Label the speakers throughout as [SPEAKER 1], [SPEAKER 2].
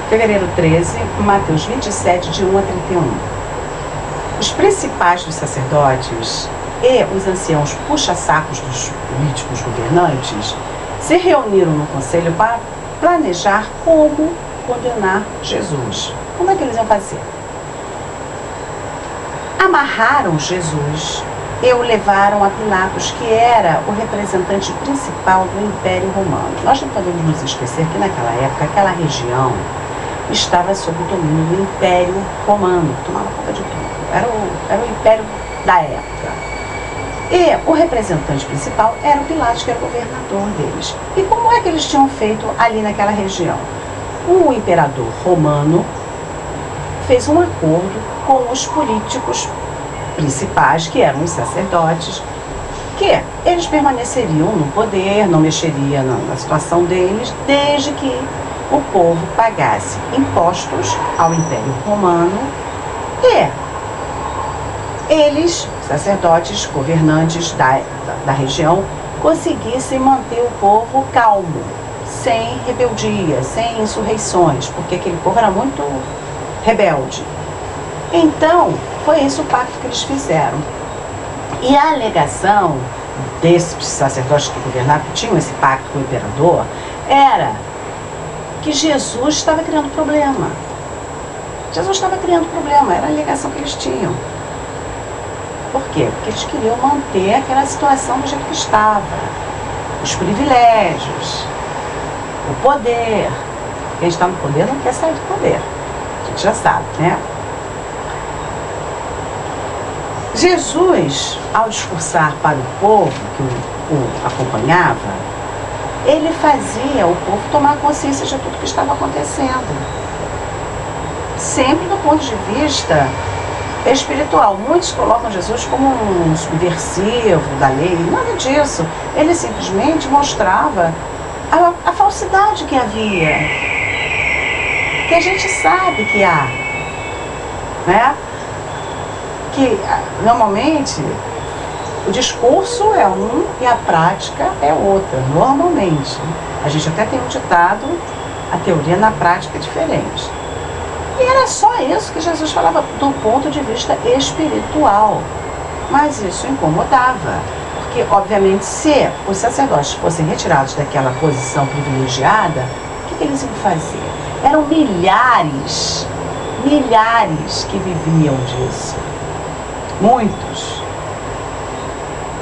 [SPEAKER 1] fevereiro 13, Mateus 27, de 1 a 31. Os principais dos sacerdotes e os anciãos puxa-sacos dos políticos governantes se reuniram no conselho para planejar como condenar Jesus. Como é que eles iam fazer? Amarraram Jesus e o levaram a Pilatos, que era o representante principal do Império Romano. Nós não podemos nos esquecer que naquela época, aquela região estava sob o domínio do Império Romano, tomava conta de tudo. Era o Império da época. E o representante principal era o Pilatos, que era o governador deles. E como é que eles tinham feito ali naquela região? O imperador romano fez um acordo com os políticos principais, que eram os sacerdotes, que eles permaneceriam no poder, não mexeria na situação deles, desde que o povo pagasse impostos ao Império Romano e eles, sacerdotes, governantes da região, conseguissem manter o povo calmo, sem rebeldia, sem insurreições, porque aquele povo era muito rebelde. Então, foi esse o pacto que eles fizeram. E a alegação desses sacerdotes que governavam, que tinham esse pacto com o imperador, era que Jesus estava criando problema. Jesus estava criando problema, era a alegação que eles tinham. Por quê? Porque eles queriam manter aquela situação do jeito que estava. Os privilégios, o poder. Quem está no poder não quer sair do poder. A gente já sabe, né? Jesus, ao discursar para o povo que o acompanhava, ele fazia o povo tomar consciência de tudo que estava acontecendo. Sempre do ponto de vista espiritual. Muitos colocam Jesus como um subversivo da lei. Nada disso. Ele simplesmente mostrava a falsidade que havia. Que a gente sabe que há. Né? Que normalmente o discurso é um e a prática é outra, normalmente. A gente até tem um ditado, a teoria na prática é diferente. E era só isso que Jesus falava do ponto de vista espiritual. Mas isso incomodava, porque obviamente se os sacerdotes fossem retirados daquela posição privilegiada, o que eles iam fazer? Eram milhares que viviam disso. Muitos.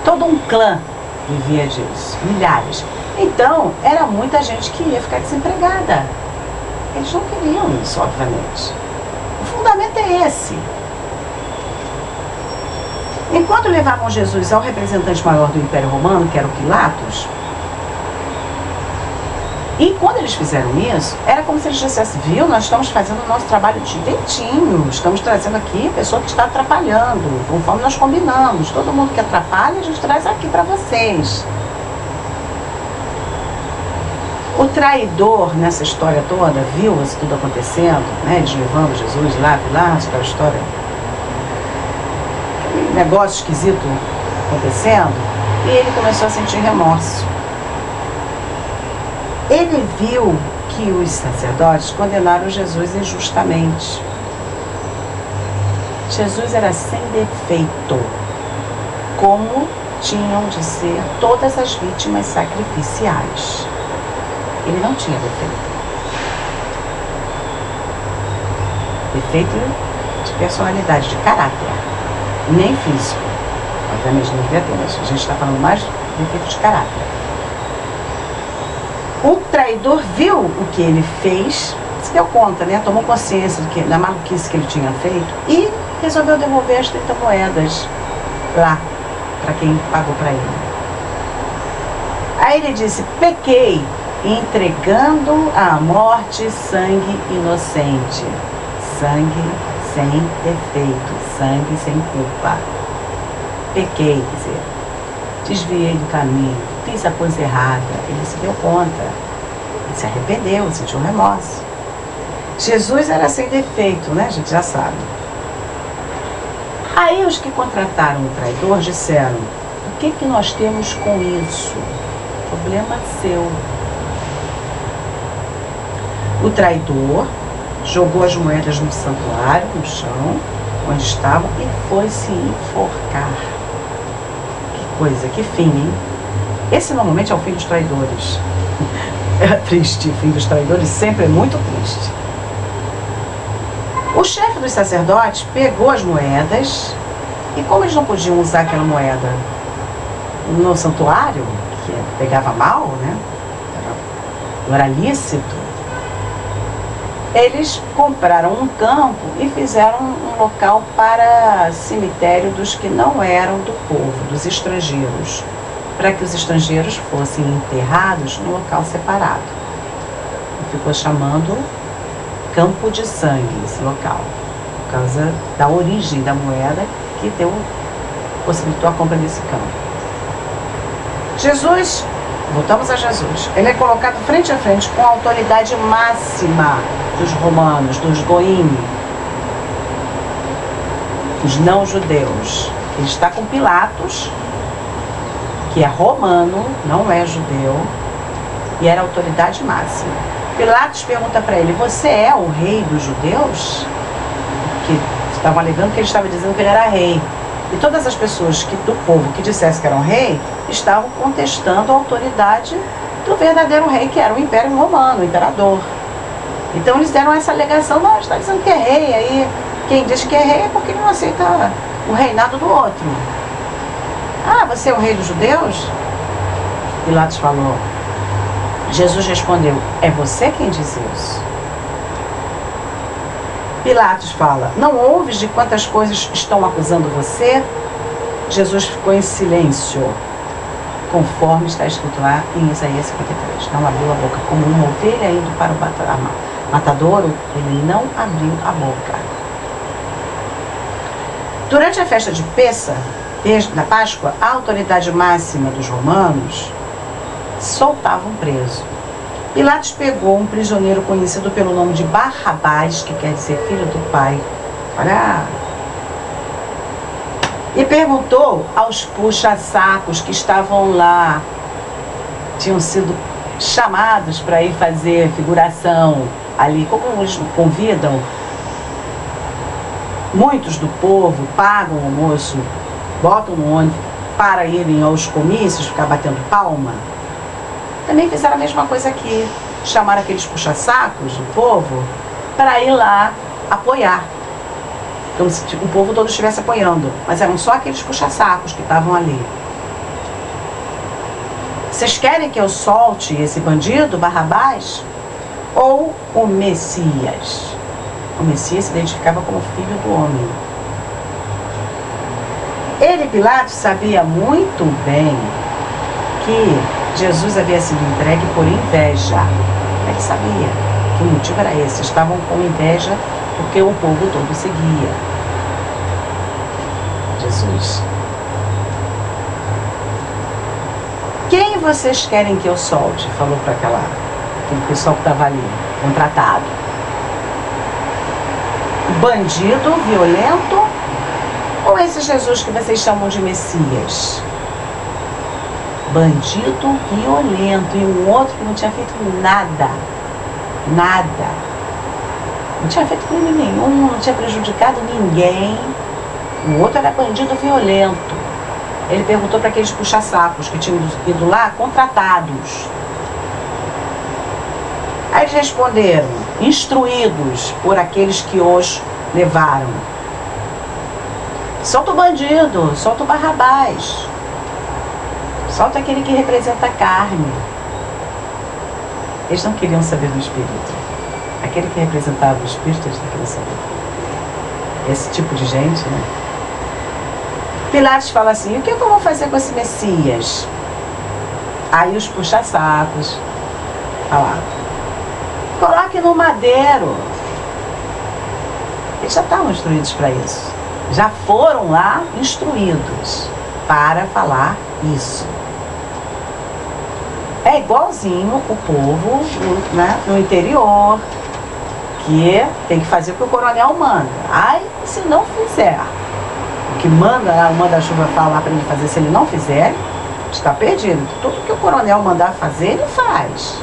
[SPEAKER 1] Todo um clã vivia disso, milhares. Então, era muita gente que ia ficar desempregada. Eles não queriam isso, obviamente. O fundamento é esse. Enquanto levavam Jesus ao representante maior do Império Romano, que era o Pilatos, e quando eles fizeram isso, era como se eles dissessem, viu, nós estamos fazendo o nosso trabalho direitinho, estamos trazendo aqui a pessoa que está atrapalhando, conforme nós combinamos. Todo mundo que atrapalha, a gente traz aqui para vocês. O traidor nessa história toda viu isso tudo acontecendo, né? Eles levando Jesus lá, Pilatos, aquela história, aquele negócio esquisito acontecendo, e ele começou a sentir remorso. Ele viu que os sacerdotes condenaram Jesus injustamente. Jesus era sem defeito, como tinham de ser todas as vítimas sacrificiais. Ele não tinha defeito. Defeito de personalidade, de caráter, nem físico. Obviamente não devia ter, mas a gente está falando mais de defeito de caráter. O traidor viu o que ele fez, se deu conta, né? Tomou consciência da maluquice que ele tinha feito e resolveu devolver as 30 moedas lá, para quem pagou para ele. Aí ele disse, pequei, entregando à morte sangue inocente, sangue sem defeito, sangue sem culpa. Pequei, quer dizer, desviei do caminho, fiz a coisa errada. Ele se deu conta, ele se arrependeu, sentiu remorso. Jesus era sem defeito, né? A gente já sabe. Aí os que contrataram o traidor disseram, o que nós temos com isso? Problema seu. O traidor jogou as moedas no santuário, no chão, onde estavam, e foi se enforcar. Que coisa, que fim, hein? Esse normalmente é o fim dos traidores. É triste, o fim dos traidores sempre é muito triste. O chefe dos sacerdotes pegou as moedas, e como eles não podiam usar aquela moeda no santuário, que pegava mal, né? Não era lícito, eles compraram um campo e fizeram um local para cemitério dos que não eram do povo, dos estrangeiros, para que os estrangeiros fossem enterrados num local separado. E ficou chamando Campo de Sangue esse local, por causa da origem da moeda que possibilitou a compra desse campo. Jesus, voltamos a Jesus, ele é colocado frente a frente com a autoridade máxima dos romanos, dos goim, os não-judeus. Ele está com Pilatos, que é romano, não é judeu, e era a autoridade máxima. Pilatos pergunta para ele: você é o rei dos judeus? Que estavam alegando que ele estava dizendo que ele era rei. E todas as pessoas do povo que dissessem que eram rei estavam contestando a autoridade do verdadeiro rei, que era o Império Romano, o imperador. Então eles deram essa alegação: não, está dizendo que é rei, aí quem diz que é rei é porque ele não aceita o reinado do outro. Ah, você é o rei dos judeus? Pilatos falou. Jesus respondeu: é você quem diz isso? Pilatos fala: não ouves de quantas coisas estão acusando você? Jesus ficou em silêncio, conforme está escrito lá em Isaías 53. Não abriu a boca, como uma ovelha indo para o matadouro, ele não abriu a boca. Durante a festa de Pêssar, na Páscoa, a autoridade máxima dos romanos soltava um preso. Pilatos pegou um prisioneiro conhecido pelo nome de Barrabás, que quer dizer filho do pai, e perguntou aos puxa-sacos que estavam lá, tinham sido chamados para ir fazer figuração ali, como eles convidam, muitos do povo pagam o almoço, botam no ônibus para irem aos comícios, ficar batendo palma. Também fizeram a mesma coisa aqui. Chamaram aqueles puxa-sacos do povo para ir lá apoiar. Como se o povo todo estivesse apoiando. Mas eram só aqueles puxa-sacos que estavam ali. Vocês querem que eu solte esse bandido, Barrabás? Ou o Messias? O Messias se identificava como filho do homem. Ele, Pilatos, sabia muito bem que Jesus havia sido entregue por inveja. Ele sabia que o motivo era esse. Estavam com inveja porque o povo todo seguia Jesus. Quem vocês querem que eu solte? Falou para aquele pessoal que estava ali, contratado. Bandido, violento, ou esse Jesus que vocês chamam de Messias? Bandido violento, e um outro que não tinha feito nada, não tinha feito crime nenhum, não tinha prejudicado ninguém. O outro era bandido violento. Ele perguntou para aqueles puxa-sacos que tinham ido lá, contratados. Aí eles responderam: instruídos por aqueles que os levaram. Solta o bandido, solta o Barrabás. Solta aquele que representa a carne. Eles não queriam saber do Espírito. Aquele que representava o Espírito, eles não queriam saber. Esse tipo de gente, né? Pilatos fala assim: o que eu vou fazer com esse Messias? Aí os puxa-sacos falaram: coloque no madeiro. Eles já estavam instruídos para isso. Já foram lá instruídos para falar isso. É igualzinho o povo, né, no interior, que tem que fazer o que o coronel manda. Aí, se não fizer o que manda, o manda-chuva fala para ele fazer, se ele não fizer, está perdido. Tudo que o coronel mandar fazer, ele faz.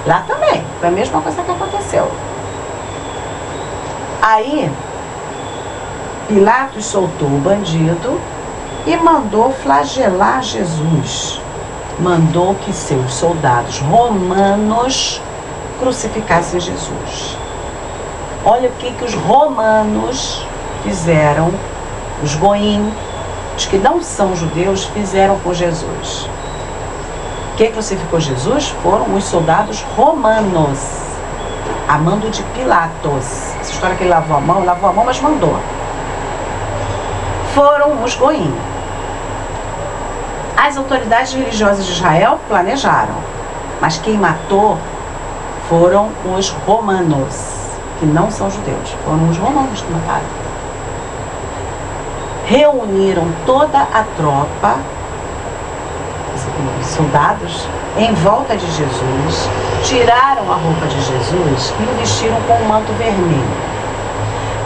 [SPEAKER 1] Lá também, foi a mesma coisa que aconteceu. Aí, Pilatos soltou o bandido e mandou flagelar Jesus. Mandou que seus soldados romanos crucificassem Jesus. Olha o que os romanos fizeram, os goim, os que não são judeus, fizeram com Jesus. Quem crucificou Jesus foram os soldados romanos, a mando de Pilatos. Essa história que ele lavou a mão, mas mandou. Foram os goim. As autoridades religiosas de Israel planejaram, mas quem matou foram os romanos, que não são judeus. Foram os romanos que mataram. Reuniram toda a tropa, os soldados, em volta de Jesus, tiraram a roupa de Jesus e o vestiram com um manto vermelho.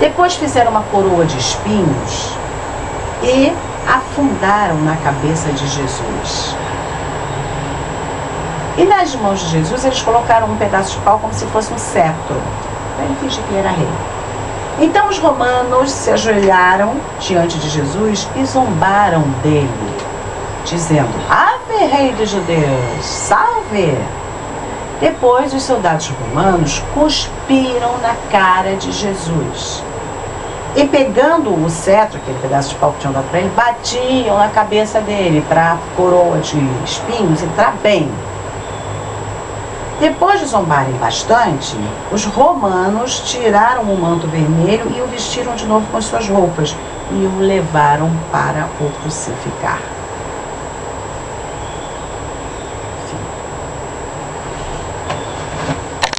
[SPEAKER 1] Depois fizeram uma coroa de espinhos e afundaram na cabeça de Jesus. E nas mãos de Jesus eles colocaram um pedaço de pau como se fosse um cetro, para ele fingir que ele era rei. Então os romanos se ajoelharam diante de Jesus e zombaram dele, dizendo: Ave, rei dos judeus, salve! Depois os soldados romanos cuspiram na cara de Jesus. E pegando o cetro, aquele pedaço de pau que tinham dado para ele, batiam na cabeça dele para a coroa de espinhos entrar bem. Depois de zombarem bastante, os romanos tiraram o manto vermelho e o vestiram de novo com as suas roupas e o levaram para o crucificar.